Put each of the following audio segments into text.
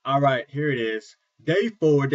All right, here it is. Day four of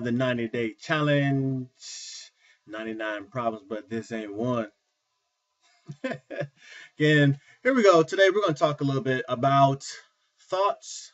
the 90-day challenge. 99 problems, but this ain't one. Again, here we go. Today we're going to talk a little bit about thoughts,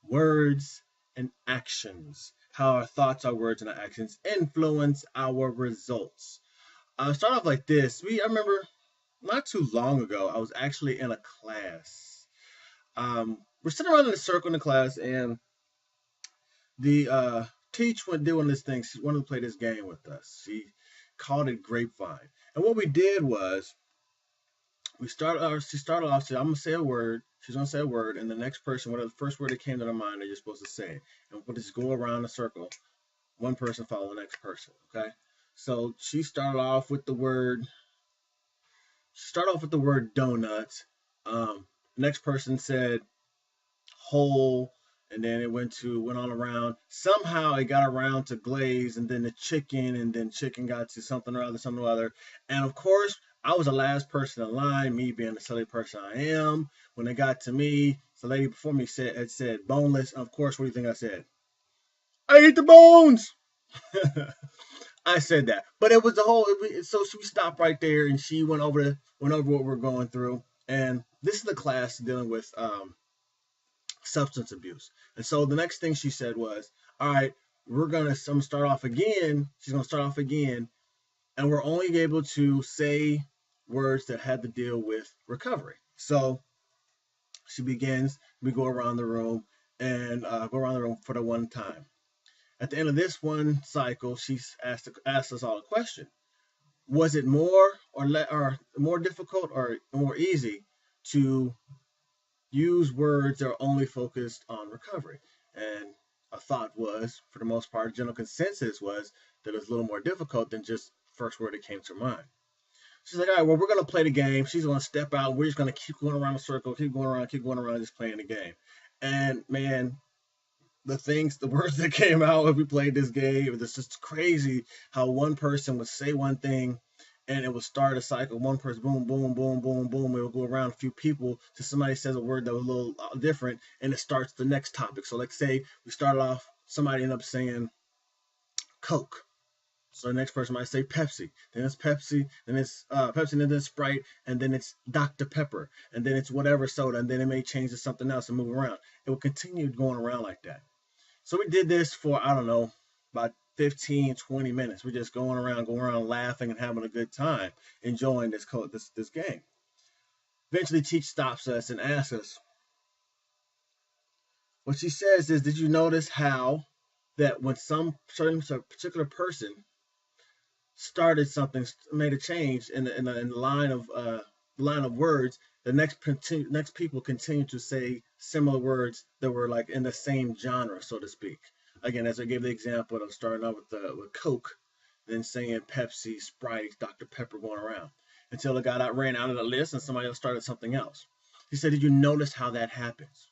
words, and actions. How our thoughts, our words, and our actions influence our results. I'll start off like this. I remember not too long ago, I was actually in a class. We're sitting around in a circle in the class, and the teacher did one of these things. She wanted to play this game with us. She called it Grapevine. And what we did was she started off saying, I'm gonna say a word, she's gonna say a word, and the next person, whatever the first word that came to their mind, they're just supposed to say it. And we'll just go around the circle, one person follow the next person. Okay. So she started off with the word donuts. Next person said whole, and then went on around. Somehow it got around to glaze, and then the chicken, and then chicken got to something or other. And of course, I was the last person in line, me being the silly person I am. When it got to me, the lady before me said boneless. And of course, what do you think I said? I eat the bones. I said that, but it was the whole. So she stopped right there, and she went over what we're going through. And this is the class dealing with substance abuse. And so the next thing she said was, all right, I'm gonna start off again. She's gonna start off again, and we're only able to say words that had to deal with recovery. So she begins. We go around the room and go around the room for the one time. At the end of this one cycle, she's asked us all a question. Was it or more difficult or more easy to use words that are only focused on recovery? And a thought was, for the most part, general consensus was that it was a little more difficult than just first word that came to mind. She's like, all right, well, we're going to play the game. She's going to step out. We're just going to keep going around the circle, keep going around, just playing the game. And man, the words that came out when we played this game, it was just crazy how one person would say one thing and it would start a cycle. One person, boom, boom, boom, boom, boom. It would go around a few people till somebody says a word that was a little different, and it starts the next topic. So, let's say we started off, somebody ended up saying Coke. So the next person might say Pepsi, then it's Pepsi, then it's Pepsi, and then it's Sprite, and then it's Dr. Pepper, and then it's whatever soda, and then it may change to something else and move around. It will continue going around like that. So we did this for, I don't know, about 15, 20 minutes. We're just going around laughing and having a good time, enjoying this game. Eventually, Teach stops us and asks us, what she says is, did you notice how that when some particular person started something, made a change in the line of words, the next people continue to say similar words that were like in the same genre, so to speak. Again, as I gave the example of starting out with Coke, then saying Pepsi, Sprite, Dr. Pepper going around until it ran out of the list and somebody else started something else. He said, "Did you notice how that happens?"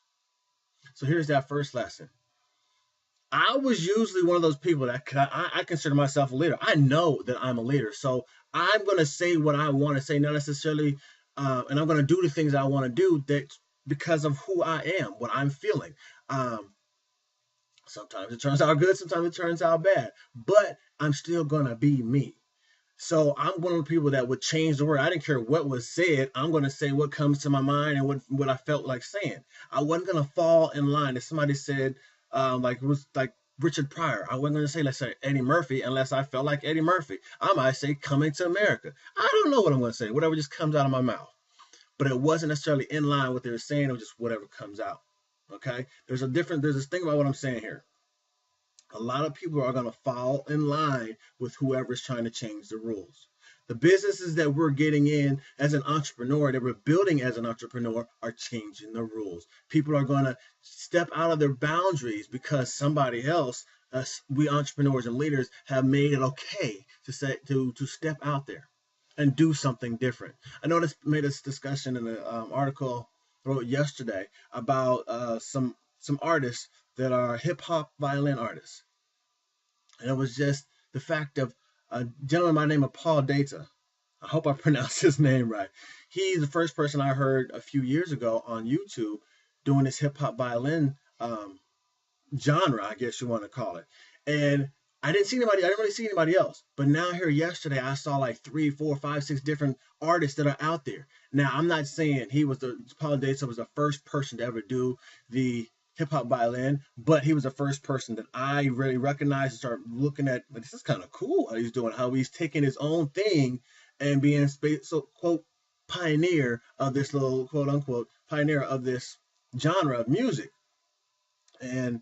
So here's that first lesson. I was usually one of those people that I consider myself a leader. I know that I'm a leader, so I'm going to say what I want to say, not necessarily, and I'm going to do the things I want to do that because of who I am, what I'm feeling. Sometimes it turns out good, sometimes it turns out bad, but I'm still going to be me. So I'm one of the people that would change the word. I didn't care what was said. I'm going to say what comes to my mind and what I felt like saying. I wasn't going to fall in line. If somebody said, like it was like Richard Pryor, I wasn't going to say, let's say Eddie Murphy, unless I felt like Eddie Murphy. I might say Coming to America. I don't know what I'm going to say. Whatever just comes out of my mouth. But it wasn't necessarily in line with what they were saying. It was just whatever comes out. Okay. There's this thing about what I'm saying here. A lot of people are going to fall in line with whoever's trying to change the rules. The businesses that we're getting in as an entrepreneur, that we're building as an entrepreneur, are changing the rules. People are going to step out of their boundaries because somebody else, we entrepreneurs and leaders, have made it okay to step out there and do something different. I noticed made this discussion in an article I wrote yesterday about some artists that are hip hop violin artists. And it was just the fact of a gentleman by the name of Paul Data. I hope I pronounced his name right. He's the first person I heard a few years ago on YouTube doing this hip hop violin genre, I guess you want to call it. And I didn't really see anybody else. But now here yesterday, I saw like 3, 4, 5, 6 different artists that are out there. Now, I'm not saying Paulo Deza was the first person to ever do the hip hop violin, but he was the first person that I really recognized and start looking at. Like, this is kind of cool how he's doing, how he's taking his own thing and being so quote pioneer of this little quote unquote pioneer of this genre of music. And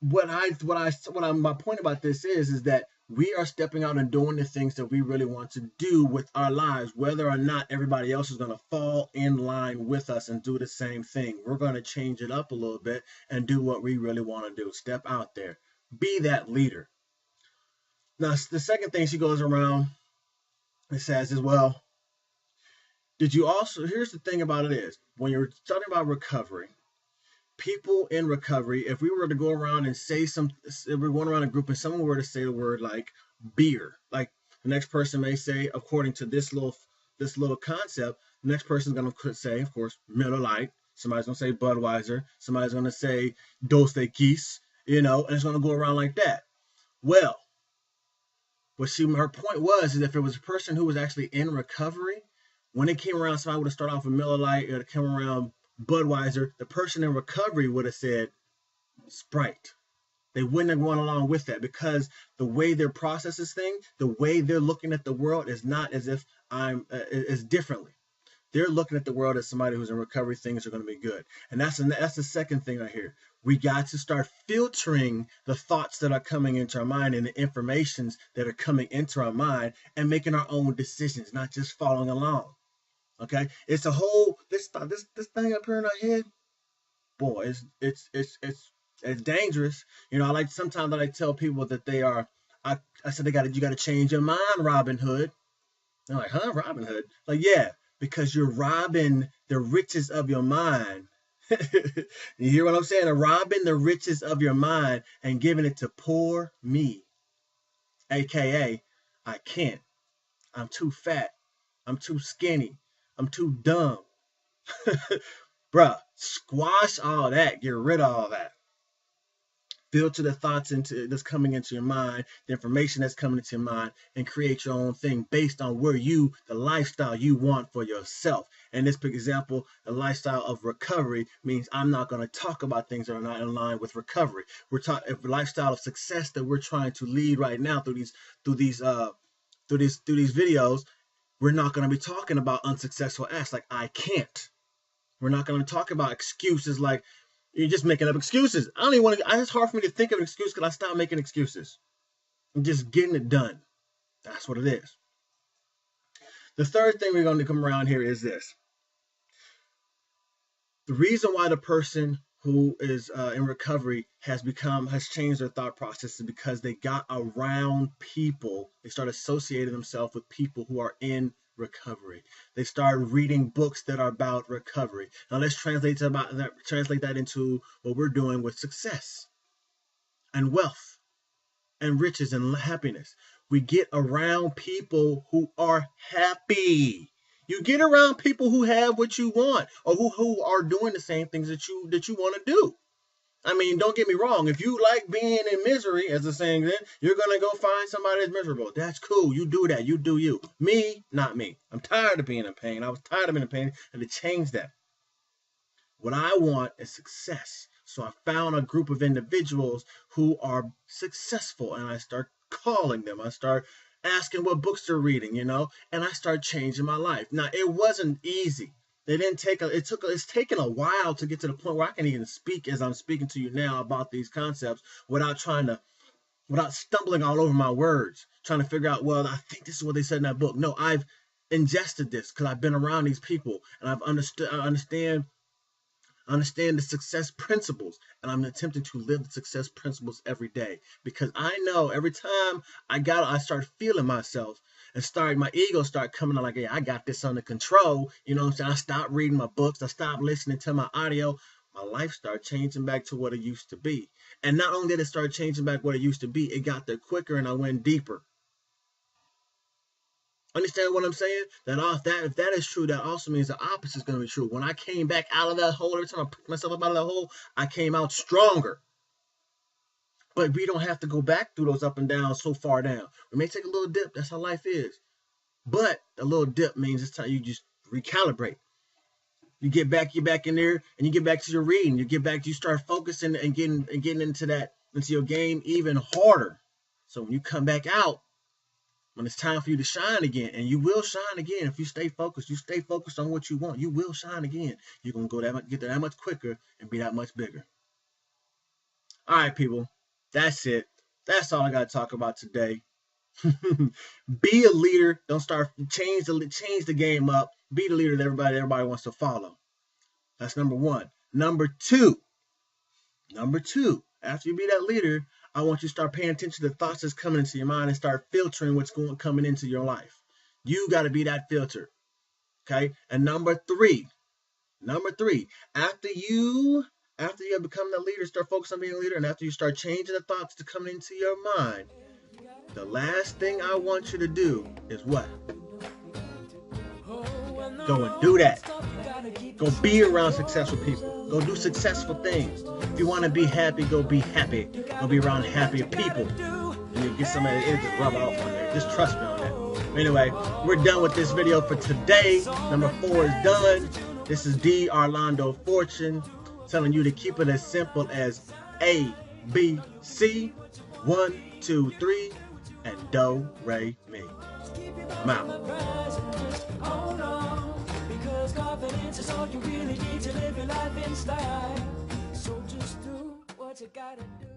my point about this is that we are stepping out and doing the things that we really want to do with our lives, whether or not everybody else is going to fall in line with us and do the same thing. We're going to change it up a little bit and do what we really want to do. Step out there, be that leader. Now, the second thing she goes around and says is, well, here's the thing about it is, when you're talking about recovery, people in recovery, if we were to go around and if we're going around a group and someone were to say the word like beer, like the next person may say, according to this little concept, the next person's going to say, of course, Miller Lite. Somebody's going to say Budweiser. Somebody's going to say Dos Equis, and it's going to go around like that. Well, her point was is if it was a person who was actually in recovery, when it came around, somebody would have started off with Miller Lite, it came around Budweiser, the person in recovery would have said Sprite. They wouldn't have gone along with that because the way their processes things, the way they're looking at the world is not as if is differently. They're looking at the world as somebody who's in recovery, things are going to be good. And that's the second thing right here. We got to start filtering the thoughts that are coming into our mind and the informations that are coming into our mind and making our own decisions, not just following along. Okay, it's a whole this thing up here in our head, boy. It's dangerous. I like sometimes I like tell people that they are. I said you got to change your mind, Robin Hood. They're like, huh, Robin Hood? Like, yeah, because you're robbing the riches of your mind. You hear what I'm saying? Robbing the riches of your mind and giving it to poor me, aka I can't. I'm too fat. I'm too skinny. I'm too dumb. Bruh, squash all that. Get rid of all that. Filter the thoughts that's coming into your mind, the information that's coming into your mind, and create your own thing based on the lifestyle you want for yourself. And this big example, the lifestyle of recovery means I'm not going to talk about things that are not in line with recovery. We're talking a lifestyle of success that we're trying to lead right now through these videos. We're not going to be talking about unsuccessful acts like I can't. We're not going to talk about excuses like you're just making up excuses. I don't even want to. It's hard for me to think of an excuse because I stopped making excuses. I'm just getting it done. That's what it is. The third thing we're going to come around here is this. The reason why the person who is in recovery has changed their thought process is because they got around people. They start associating themselves with people who are in recovery. They start reading books that are about recovery. Now let's translate that into what we're doing with success and wealth and riches and happiness. We get around people who are happy. You get around people who have what you want or who are doing the same things that you want to do. I mean, don't get me wrong. If you like being in misery, as the saying is, you're going to go find somebody that's miserable. That's cool. You do that. You do you. Me, not me. I'm tired of being in pain. I was tired of being in pain and to change that. What I want is success. So I found a group of individuals who are successful and I start calling them. I start asking what books they're reading, and I start changing my life. Now, it wasn't easy. It's taken a while to get to the point where I can even speak as I'm speaking to you now about these concepts without stumbling all over my words, trying to figure out, well, I think this is what they said in that book. No, I've ingested this because I've been around these people and I understand the success principles, and I'm attempting to live the success principles every day because I know every time I start feeling myself and my ego start coming on like, hey, I got this under control. You know what I'm saying? I stopped reading my books. I stopped listening to my audio. My life started changing back to what it used to be. And not only did it start changing back what it used to be, it got there quicker and I went deeper. Understand what I'm saying? If that is true, that also means the opposite is going to be true. When I came back out of that hole, every time I picked myself up out of that hole, I came out stronger. But we don't have to go back through those up and downs so far down. We may take a little dip. That's how life is. But a little dip means it's time you just recalibrate. You get back in there, and you get back to your reading. You start focusing and getting into your game even harder. So when you come back out, when it's time for you to shine again, and you will shine again if you stay focused on what you want, you will shine again. You're going to get there that much quicker and be that much bigger. All right, people. That's it. That's all I got to talk about today. Be a leader. Don't change the game up. Be the leader that everybody wants to follow. That's number one. Number two, after you be that leader, I want you to start paying attention to the thoughts that's coming into your mind and start filtering what's coming into your life. You got to be that filter. Okay? And number three, after you have become the leader, start focusing on being a leader, and after you start changing the thoughts to come into your mind, the last thing I want you to do is what? Go and do that. Go be around successful people. Go do successful things. If you want to be happy, go be happy. Go be around happy people. And you get somebody that just rub off on there. Just trust me on that. Anyway, we're done with this video for today. Number 4 is done. This is D. Orlando Fortune telling you to keep it as simple as A, B, C, 1, 2, 3, and Do, Re, Mi. I'm out. Confidence is all you really need to live your life in style. So just do what you gotta do.